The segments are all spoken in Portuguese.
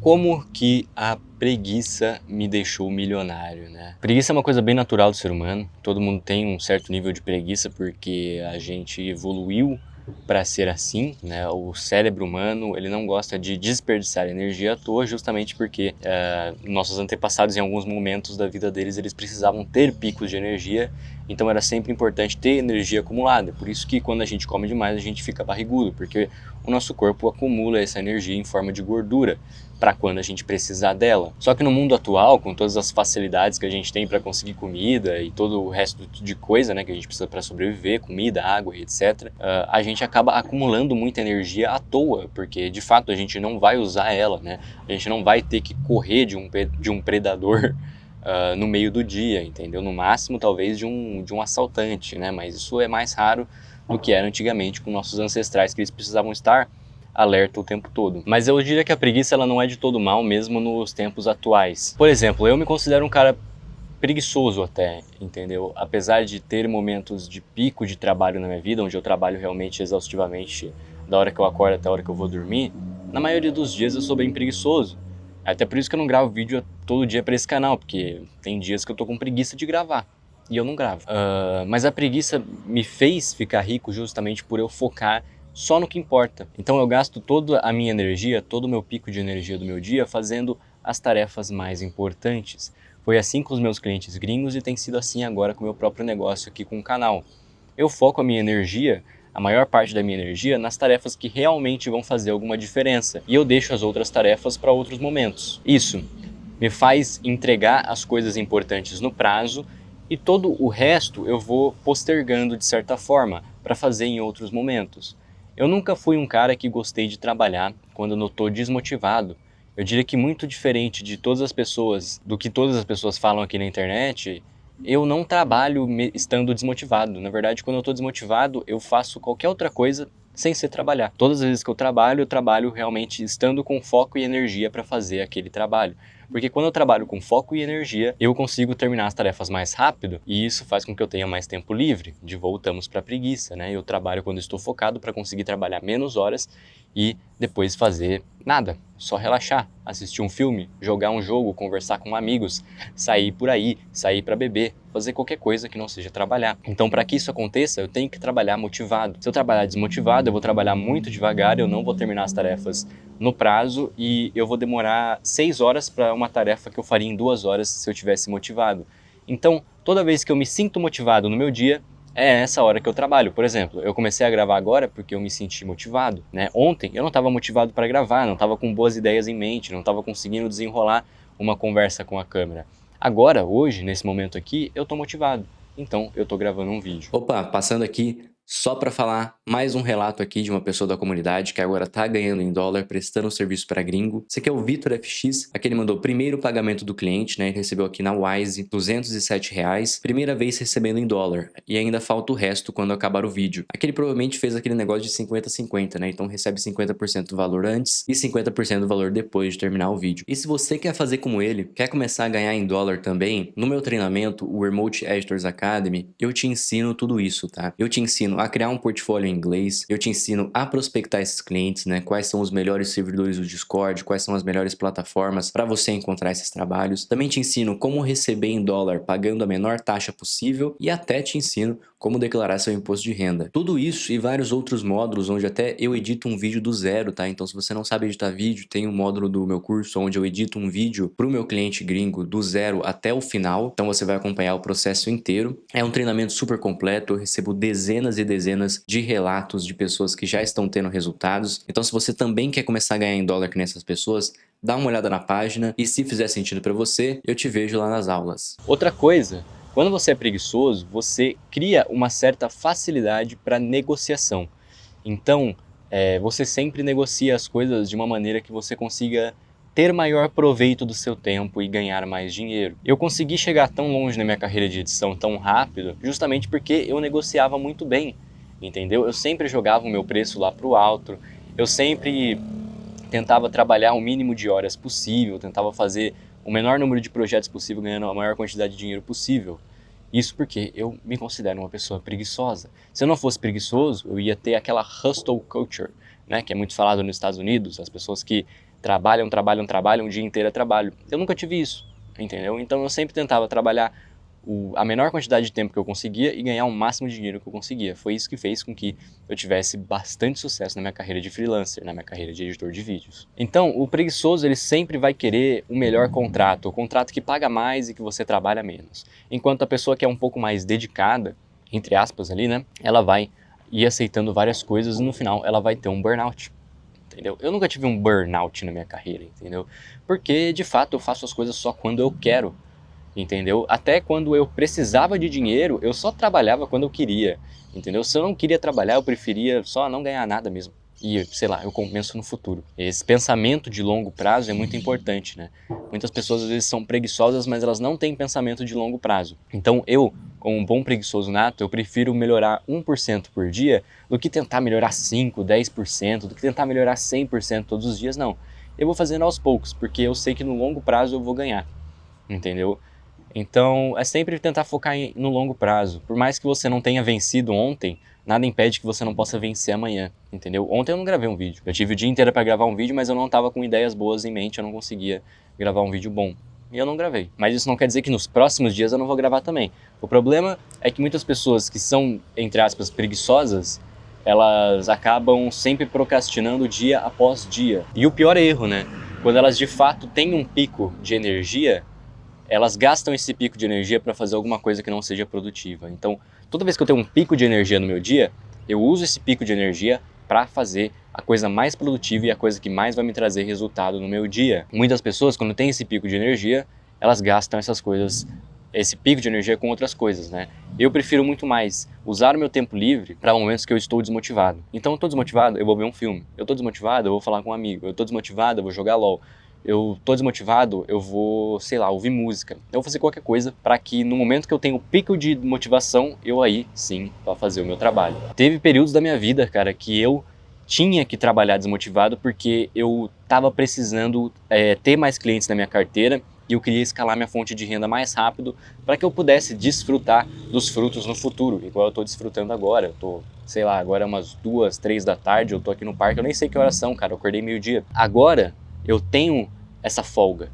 Como que a preguiça me deixou milionário, né? Preguiça é uma coisa bem natural do ser humano. Todo mundo tem um certo nível de preguiça porque a gente evoluiu para ser assim, né? O cérebro humano, ele não gosta de desperdiçar energia à toa, justamente porque nossos antepassados, em alguns momentos da vida deles, eles precisavam ter picos de energia, então era sempre importante ter energia acumulada. Por isso que quando a gente come demais, a gente fica barrigudo, porque o nosso corpo acumula essa energia em forma de gordura para quando a gente precisar dela. Só que no mundo atual, com todas as facilidades que a gente tem para conseguir comida e todo o resto de coisa, né, que a gente precisa para sobreviver, comida, água e etc., a gente acaba acumulando muita energia à toa, porque de fato a gente não vai usar ela, né? A gente não vai ter que correr de um predador no meio do dia, entendeu? No máximo, talvez, de um assaltante, né? Mas isso é mais raro do que era antigamente com nossos ancestrais, que eles precisavam estar alerta o tempo todo. Mas eu diria que a preguiça ela não é de todo mal, mesmo nos tempos atuais. Por exemplo, eu me considero um cara preguiçoso até, entendeu? Apesar de ter momentos de pico de trabalho na minha vida, onde eu trabalho realmente exaustivamente da hora que eu acordo até a hora que eu vou dormir, na maioria dos dias eu sou bem preguiçoso. Até por isso que eu não gravo vídeo todo dia para esse canal, porque tem dias que eu tô com preguiça de gravar e eu não gravo. Mas a preguiça me fez ficar rico justamente por eu focar só no que importa. Então eu gasto toda a minha energia, todo o meu pico de energia do meu dia fazendo as tarefas mais importantes. Foi assim com os meus clientes gringos e tem sido assim agora com o meu próprio negócio aqui com o canal. Eu foco a minha energia, a maior parte da minha energia, nas tarefas que realmente vão fazer alguma diferença. E eu deixo as outras tarefas para outros momentos. Isso me faz entregar as coisas importantes no prazo e todo o resto eu vou postergando de certa forma para fazer em outros momentos. Eu nunca fui um cara que gostei de trabalhar quando eu estou desmotivado. Eu diria que muito diferente de todas as pessoas, do que todas as pessoas falam aqui na internet, eu não trabalho estando desmotivado. Na verdade, quando eu estou desmotivado, eu faço qualquer outra coisa sem ser trabalhar. Todas as vezes que eu trabalho realmente estando com foco e energia para fazer aquele trabalho. Porque quando eu trabalho com foco e energia, eu consigo terminar as tarefas mais rápido e isso faz com que eu tenha mais tempo livre. De voltamos para a preguiça, né? Eu trabalho quando estou focado para conseguir trabalhar menos horas e depois fazer nada, só relaxar, assistir um filme, jogar um jogo, conversar com amigos, sair por aí, sair para beber, fazer qualquer coisa que não seja trabalhar. Então, para que isso aconteça, eu tenho que trabalhar motivado. Se eu trabalhar desmotivado, eu vou trabalhar muito devagar, eu não vou terminar as tarefas no prazo e eu vou demorar 6 horas para uma tarefa que eu faria em 2 horas se eu tivesse motivado. Então, toda vez que eu me sinto motivado no meu dia, é essa hora que eu trabalho. Por exemplo, eu comecei a gravar agora porque eu me senti motivado, né? Ontem eu não estava motivado para gravar, não estava com boas ideias em mente, não estava conseguindo desenrolar uma conversa com a câmera. Agora, hoje, nesse momento aqui, eu estou motivado. Então, eu estou gravando um vídeo. Opa, passando aqui só para falar mais um relato aqui de uma pessoa da comunidade que agora tá ganhando em dólar, prestando um serviço para gringo. Esse aqui é o Vitor FX, aqui ele mandou o primeiro pagamento do cliente, né? Ele recebeu aqui na Wise R$ 207, primeira vez recebendo em dólar. E ainda falta o resto quando acabar o vídeo. Aqui ele provavelmente fez aquele negócio de 50-50, né? Então recebe 50% do valor antes e 50% do valor depois de terminar o vídeo. E se você quer fazer como ele, quer começar a ganhar em dólar também, no meu treinamento, o Remote Editors Academy, eu te ensino tudo isso, tá? Eu te ensino a criar um portfólio em inglês, eu te ensino a prospectar esses clientes, né? Quais são os melhores servidores do Discord, quais são as melhores plataformas para você encontrar esses trabalhos. Também te ensino como receber em dólar pagando a menor taxa possível e até te ensino como declarar seu imposto de renda. Tudo isso e vários outros módulos onde até eu edito um vídeo do zero, tá? Então se você não sabe editar vídeo, tem um módulo do meu curso onde eu edito um vídeo para o meu cliente gringo do zero até o final. Então você vai acompanhar o processo inteiro. É um treinamento super completo, eu recebo dezenas e dezenas de relatos de pessoas que já estão tendo resultados. Então se você também quer começar a ganhar em dólar que nessas pessoas, dá uma olhada na página e se fizer sentido para você, eu te vejo lá nas aulas. Outra coisa, quando você é preguiçoso, você cria uma certa facilidade para negociação. Então, você sempre negocia as coisas de uma maneira que você consiga ter maior proveito do seu tempo e ganhar mais dinheiro. Eu consegui chegar tão longe na minha carreira de edição tão rápido, justamente porque eu negociava muito bem, entendeu? Eu sempre jogava o meu preço lá para o alto, eu sempre tentava trabalhar o mínimo de horas possível, tentava fazer o menor número de projetos possível, ganhando a maior quantidade de dinheiro possível. Isso porque eu me considero uma pessoa preguiçosa. Se eu não fosse preguiçoso, eu ia ter aquela hustle culture, né, que é muito falado nos Estados Unidos, as pessoas que trabalham, trabalham, trabalham, o dia inteiro é trabalho. Eu nunca tive isso, entendeu? Então eu sempre tentava trabalhar a menor quantidade de tempo que eu conseguia e ganhar o máximo de dinheiro que eu conseguia. Foi isso que fez com que eu tivesse bastante sucesso na minha carreira de freelancer, na minha carreira de editor de vídeos. Então, o preguiçoso, ele sempre vai querer o melhor contrato, o contrato que paga mais e que você trabalha menos. Enquanto a pessoa que é um pouco mais dedicada, entre aspas ali, né, ela vai ir aceitando várias coisas e no final ela vai ter um burnout. Entendeu? Eu nunca tive um burnout na minha carreira, entendeu? Porque, de fato, eu faço as coisas só quando eu quero. Entendeu? Até quando eu precisava de dinheiro, eu só trabalhava quando eu queria, entendeu? Se eu não queria trabalhar, eu preferia só não ganhar nada mesmo. E, sei lá, eu compenso no futuro. Esse pensamento de longo prazo é muito importante, né? Muitas pessoas às vezes são preguiçosas, mas elas não têm pensamento de longo prazo. Então eu, como um bom preguiçoso nato, eu prefiro melhorar 1% por dia do que tentar melhorar 5%, 10%, do que tentar melhorar 100% todos os dias, não. Eu vou fazendo aos poucos, porque eu sei que no longo prazo eu vou ganhar, entendeu? Então, é sempre tentar focar no longo prazo. Por mais que você não tenha vencido ontem, nada impede que você não possa vencer amanhã, entendeu? Ontem eu não gravei um vídeo. Eu tive o dia inteiro para gravar um vídeo, mas eu não estava com ideias boas em mente, eu não conseguia gravar um vídeo bom. E eu não gravei. Mas isso não quer dizer que nos próximos dias eu não vou gravar também. O problema é que muitas pessoas que são, entre aspas, preguiçosas, elas acabam sempre procrastinando dia após dia. E o pior erro, né? Quando elas de fato têm um pico de energia, elas gastam esse pico de energia para fazer alguma coisa que não seja produtiva. Então, toda vez que eu tenho um pico de energia no meu dia, eu uso esse pico de energia para fazer a coisa mais produtiva e a coisa que mais vai me trazer resultado no meu dia. Muitas pessoas, quando tem esse pico de energia, elas gastam essas coisas, esse pico de energia com outras coisas, né? Eu prefiro muito mais usar o meu tempo livre para momentos que eu estou desmotivado. Então, eu estou desmotivado, eu vou ver um filme. Eu estou desmotivado, eu vou falar com um amigo. Eu estou desmotivado, eu vou jogar LOL. Eu tô desmotivado, eu vou, sei lá, ouvir música. Eu vou fazer qualquer coisa para que no momento que eu tenho pico de motivação, eu aí sim vá fazer o meu trabalho. Teve períodos da minha vida, cara, que eu tinha que trabalhar desmotivado porque eu tava precisando ter mais clientes na minha carteira e eu queria escalar minha fonte de renda mais rápido para que eu pudesse desfrutar dos frutos no futuro, igual eu tô desfrutando agora. Eu tô, sei lá, agora é umas 2, 3 da tarde, eu tô aqui no parque, eu nem sei que horas são, cara, eu acordei meio-dia. Agora eu tenho essa folga,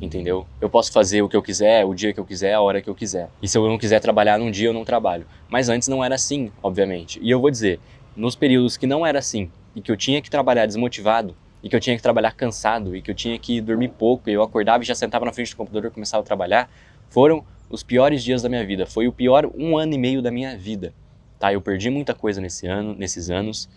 entendeu? Eu posso fazer o que eu quiser, o dia que eu quiser, a hora que eu quiser. E se eu não quiser trabalhar num dia, eu não trabalho. Mas antes não era assim, obviamente. E eu vou dizer, nos períodos que não era assim, e que eu tinha que trabalhar desmotivado, e que eu tinha que trabalhar cansado, e que eu tinha que dormir pouco, e eu acordava e já sentava na frente do computador e começava a trabalhar, foram os piores dias da minha vida. Foi o pior 1 ano e meio da minha vida. Tá? Eu perdi muita coisa nesses anos.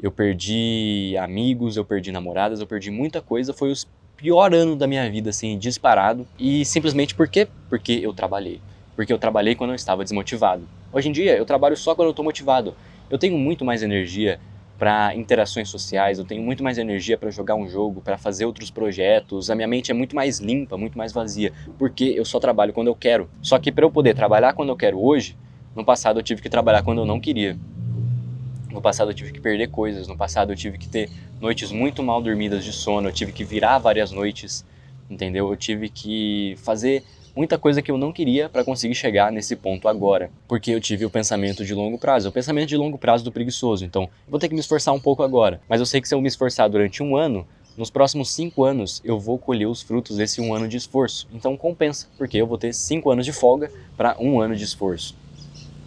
Eu perdi amigos, eu perdi namoradas, eu perdi muita coisa. Foi os pior ano da minha vida, assim, disparado. E simplesmente por quê? Porque eu trabalhei. Porque eu trabalhei quando eu estava desmotivado. Hoje em dia, eu trabalho só quando eu estou motivado. Eu tenho muito mais energia para interações sociais, eu tenho muito mais energia para jogar um jogo, para fazer outros projetos. A minha mente é muito mais limpa, muito mais vazia, porque eu só trabalho quando eu quero. Só que para eu poder trabalhar quando eu quero hoje, no passado eu tive que trabalhar quando eu não queria. No passado eu tive que perder coisas, no passado eu tive que ter noites muito mal dormidas de sono, eu tive que virar várias noites, entendeu? Eu tive que fazer muita coisa que eu não queria para conseguir chegar nesse ponto agora, porque eu tive o pensamento de longo prazo, o pensamento de longo prazo do preguiçoso. Então, eu vou ter que me esforçar um pouco agora, mas eu sei que se eu me esforçar durante 1 ano, nos próximos 5 anos eu vou colher os frutos desse 1 ano de esforço. Então compensa, porque eu vou ter 5 anos de folga para 1 ano de esforço.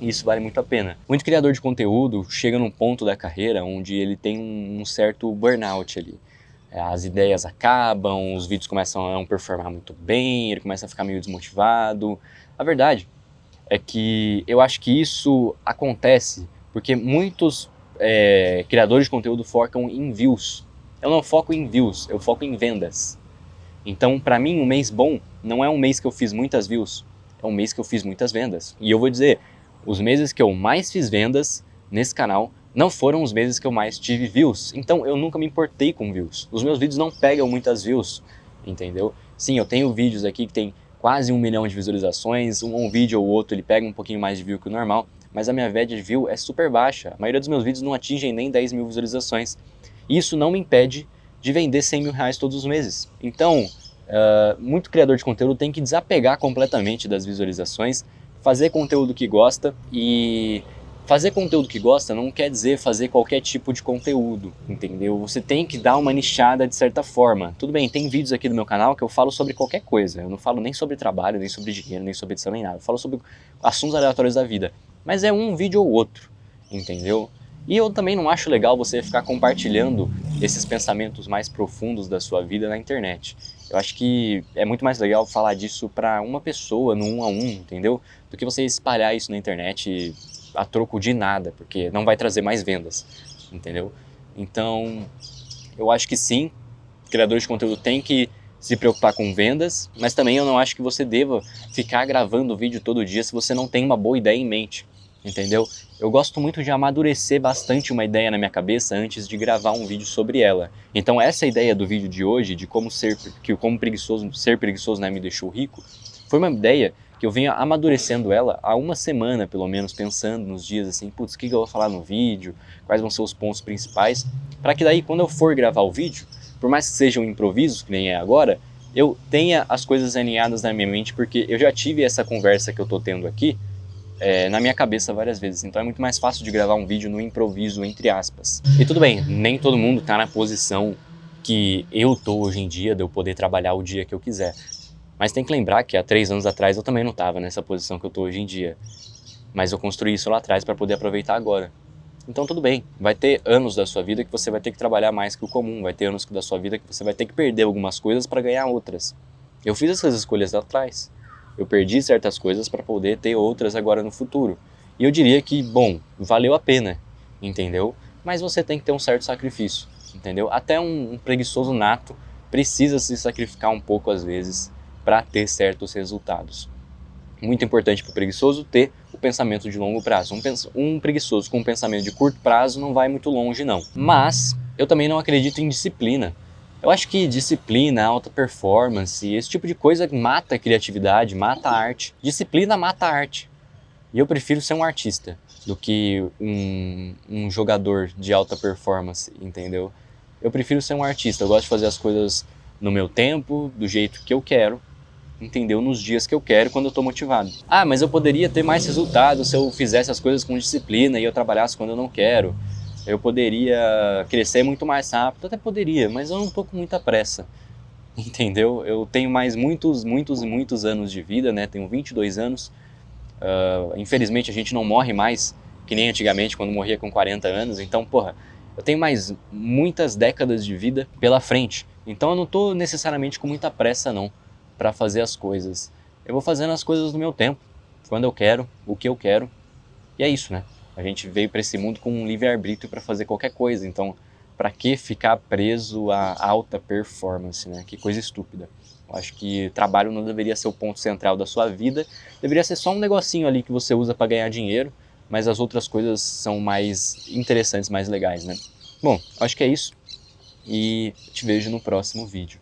E isso vale muito a pena. Muito criador de conteúdo chega num ponto da carreira onde ele tem um certo burnout ali. As ideias acabam, os vídeos começam a não performar muito bem, ele começa a ficar meio desmotivado. A verdade é que eu acho que isso acontece porque muitos criadores de conteúdo focam em views. Eu não foco em views, eu foco em vendas. Então, para mim, um mês bom não é um mês que eu fiz muitas views, é um mês que eu fiz muitas vendas. E eu vou dizer, os meses que eu mais fiz vendas nesse canal não foram os meses que eu mais tive views. Então eu nunca me importei com views. Os meus vídeos não pegam muitas views, entendeu? Sim, eu tenho vídeos aqui que tem quase 1 milhão de visualizações, um vídeo ou outro ele pega um pouquinho mais de view que o normal, mas a minha média de view é super baixa. A maioria dos meus vídeos não atingem nem 10 mil visualizações. Isso não me impede de vender 100 mil reais todos os meses. Então, muito criador de conteúdo tem que desapegar completamente das visualizações, fazer conteúdo que gosta e Fazer conteúdo que gosta não quer dizer fazer qualquer tipo de conteúdo, entendeu? Você tem que dar uma nichada de certa forma. Tudo bem, tem vídeos aqui no meu canal que eu falo sobre qualquer coisa. Eu não falo nem sobre trabalho, nem sobre dinheiro, nem sobre edição, nem nada. Eu falo sobre assuntos aleatórios da vida. Mas é um vídeo ou outro, entendeu? E eu também não acho legal você ficar compartilhando esses pensamentos mais profundos da sua vida na internet. Eu acho que é muito mais legal falar disso para uma pessoa, no 1 a 1, entendeu? Do que você espalhar isso na internet a troco de nada, porque não vai trazer mais vendas, entendeu? Então, eu acho que sim, criadores de conteúdo têm que se preocupar com vendas, mas também eu não acho que você deva ficar gravando vídeo todo dia se você não tem uma boa ideia em mente, entendeu? Eu gosto muito de amadurecer bastante uma ideia na minha cabeça antes de gravar um vídeo sobre ela. Então essa ideia do vídeo de hoje, de como ser preguiçoso, né, me deixou rico, foi uma ideia que eu venho amadurecendo ela há uma semana, pelo menos, pensando nos dias assim, putz, o que eu vou falar no vídeo, quais vão ser os pontos principais, para que daí quando eu for gravar o vídeo, por mais que sejam improvisos, que nem é agora, eu tenha as coisas alinhadas na minha mente, porque eu já tive essa conversa que eu tô tendo aqui na minha cabeça várias vezes, então é muito mais fácil de gravar um vídeo no improviso, entre aspas. E tudo bem, nem todo mundo tá na posição que eu tô hoje em dia, de eu poder trabalhar o dia que eu quiser. Mas tem que lembrar que há 3 anos atrás eu também não estava nessa posição que eu estou hoje em dia. Mas eu construí isso lá atrás para poder aproveitar agora. Então tudo bem, vai ter anos da sua vida que você vai ter que trabalhar mais que o comum, vai ter anos da sua vida que você vai ter que perder algumas coisas para ganhar outras. Eu fiz essas escolhas lá atrás. Eu perdi certas coisas para poder ter outras agora no futuro. E eu diria que, bom, valeu a pena, entendeu? Mas você tem que ter um certo sacrifício, entendeu? Até um preguiçoso nato precisa se sacrificar um pouco às vezes para ter certos resultados. Muito importante para o preguiçoso ter o pensamento de longo prazo. Um preguiçoso com um pensamento de curto prazo não vai muito longe não. Mas eu também não acredito em disciplina. Eu acho que disciplina, alta performance, esse tipo de coisa mata a criatividade, mata a arte. Disciplina mata a arte. E eu prefiro ser um artista do que um jogador de alta performance, entendeu? Eu prefiro ser um artista, eu gosto de fazer as coisas no meu tempo, do jeito que eu quero, entendeu? Nos dias que eu quero, quando eu estou motivado. Ah, mas eu poderia ter mais resultado se eu fizesse as coisas com disciplina e eu trabalhasse quando eu não quero. Eu poderia crescer muito mais rápido, até poderia, mas eu não estou com muita pressa, entendeu? Eu tenho mais muitos anos de vida, né? Tenho 22 anos. Infelizmente a gente não morre mais que nem antigamente, quando morria com 40 anos. Então, porra, eu tenho mais muitas décadas de vida pela frente. Então eu não estou necessariamente com muita pressa não para fazer as coisas. Eu vou fazendo as coisas no meu tempo, quando eu quero, o que eu quero. E é isso, né? A gente veio para esse mundo com um livre-arbítrio para fazer qualquer coisa. Então, para que ficar preso à alta performance, né? Que coisa estúpida. Eu acho que trabalho não deveria ser o ponto central da sua vida. Deveria ser só um negocinho ali que você usa para ganhar dinheiro, mas as outras coisas são mais interessantes, mais legais, né? Bom, acho que é isso e te vejo no próximo vídeo.